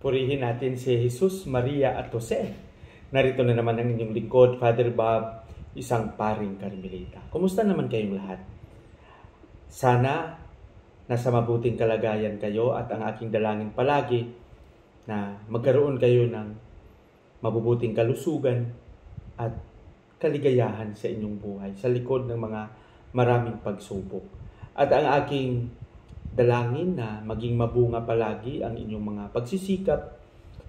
Purihin natin si Jesus, Maria at Jose. Narito na naman ang inyong lingkod, Father Bob, isang paring Carmelita. Kumusta naman kayong lahat? Sana nasa mabuting kalagayan kayo at ang aking dalangin palagi na magkaroon kayo ng mabubuting kalusugan at kaligayahan sa inyong buhay sa likod ng mga maraming pagsubok. At ang aking dalangin na maging mabunga palagi ang inyong mga pagsisikap,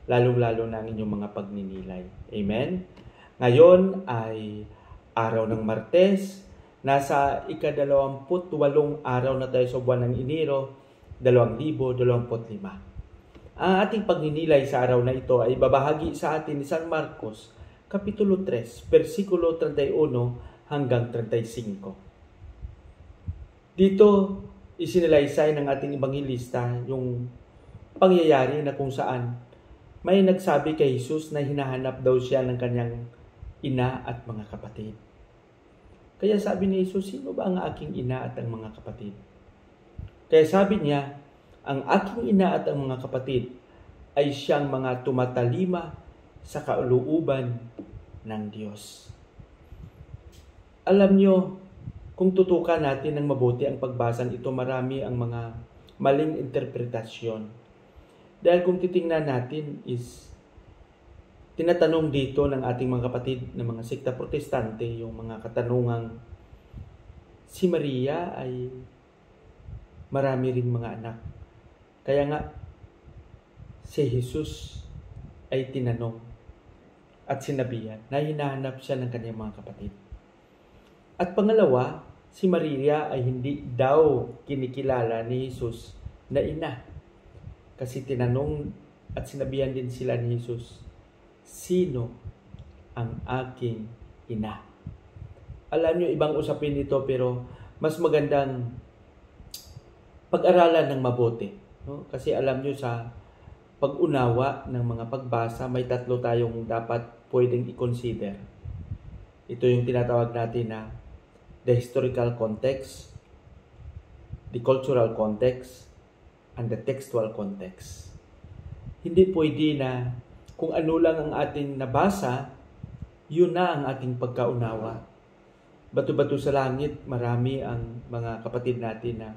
lalong-lalo na ang inyong mga pagninilay. Amen? Ngayon ay araw ng Martes. Nasa ika-28 araw na tayo sa buwan ng Enero, 2025. Ang ating pagninilay sa araw na ito ay babahagi sa atin ni San Marcos, Kapitulo 3, versikulo 31 hanggang 35. Dito, isinalaysay ng ating ebanghelista yung pangyayari na kung saan may nagsabi kay Jesus na hinahanap daw siya ng kanyang ina at mga kapatid. Kaya sabi ni Jesus, sino ba ang aking ina at ang mga kapatid? Kaya sabi niya, ang aking ina at ang mga kapatid ay siyang mga tumatalima sa kalooban ng Diyos. Alam niyo, kung tutukan natin ng mabuti ang pagbasa ito, marami ang mga maling interpretasyon. Dahil kung titingnan natin is, tinatanong dito ng ating mga kapatid ng mga sekta protestante, yung mga katanungang si Maria ay marami ring mga anak. Kaya nga, si Jesus ay tinanong at sinabihan na hinahanap siya ng kanyang mga kapatid. At pangalawa, si Maria ay hindi daw kinikilala ni Jesus na ina. Kasi tinanong at sinabihan din sila ni Jesus, sino ang aking ina? Alam niyo, ibang usapin ito pero mas magandang pag-aralan ng mabuti. No? Kasi alam niyo sa pag-unawa ng mga pagbasa, may tatlo tayong dapat pwedeng i-consider. Ito yung tinatawag natin na the historical context, the cultural context, and the textual context. Hindi pwede na kung ano lang ang ating nabasa, yun na ang ating pagkaunawa. Bato-bato sa langit, marami ang mga kapatid natin na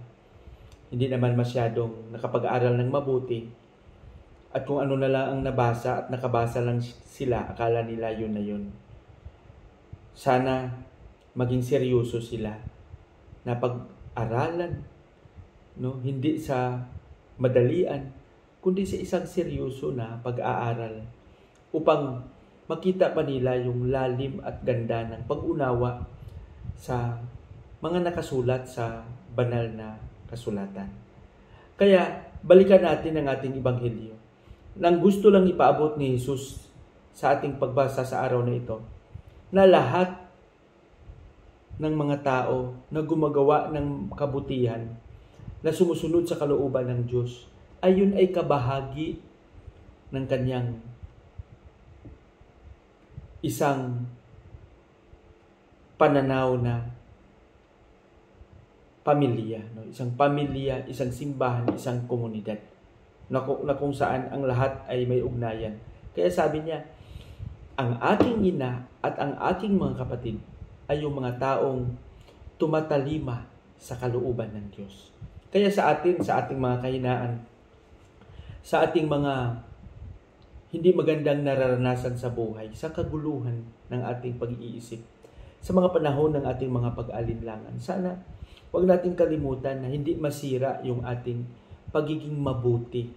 hindi naman masyadong nakapag-aral ng mabuti. At kung ano na lang ang nabasa at nakabasa lang sila, akala nila yun na yun. Sana maging seryoso sila na pag-aralan, no? Hindi sa madalian, kundi sa isang seryoso na pag-aaral upang makita pa nila yung lalim at ganda ng pag-unawa sa mga nakasulat sa banal na kasulatan. Kaya balikan natin ang ating ebanghelyo. Nang gusto lang ipaabot ni Jesus sa ating pagbasa sa araw na ito, na lahat ng mga tao na gumagawa ng kabutihan, na sumusunod sa kalooban ng Diyos, ayun ay kabahagi ng kanyang isang pananaw na pamilya, no? Isang pamilya, isang simbahan, isang komunidad na kung saan ang lahat ay may ugnayan. Kaya sabi niya, ang aking ina at ang aking mga kapatid ay yung mga taong tumatalima sa kalooban ng Diyos. Kaya sa atin, sa ating mga kahinaan, sa ating mga hindi magandang nararanasan sa buhay, sa kaguluhan ng ating pag-iisip, sa mga panahon ng ating mga pag-alinlangan, sana huwag nating kalimutan na hindi masira yung ating pagiging mabuti,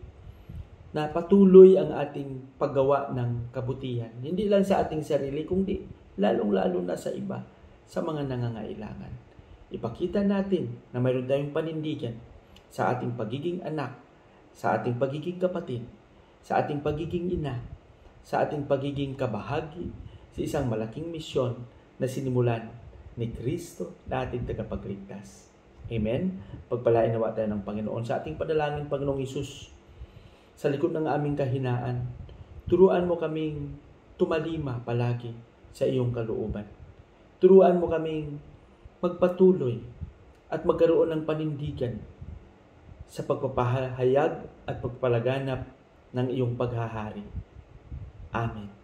na patuloy ang ating paggawa ng kabutihan. Hindi lang sa ating sarili, kundi lalong-lalo na sa iba, sa mga nangangailangan. Ipakita natin na mayroon tayong panindigan sa ating pagiging anak, sa ating pagiging kapatid, sa ating pagiging ina, sa ating pagiging kabahagi sa isang malaking misyon na sinimulan ni Kristo na ating tagapagligtas. Amen? Pagpalain nawa tayo ng Panginoon sa ating padalangin, Panginoong Hesus, sa likod ng aming kahinaan, turuan mo kaming tumalima palagi sa iyong kalooban. Turuan mo kaming magpatuloy at magkaroon ng panindigan sa pagpapahayag at pagpalaganap ng iyong paghahari. Amen.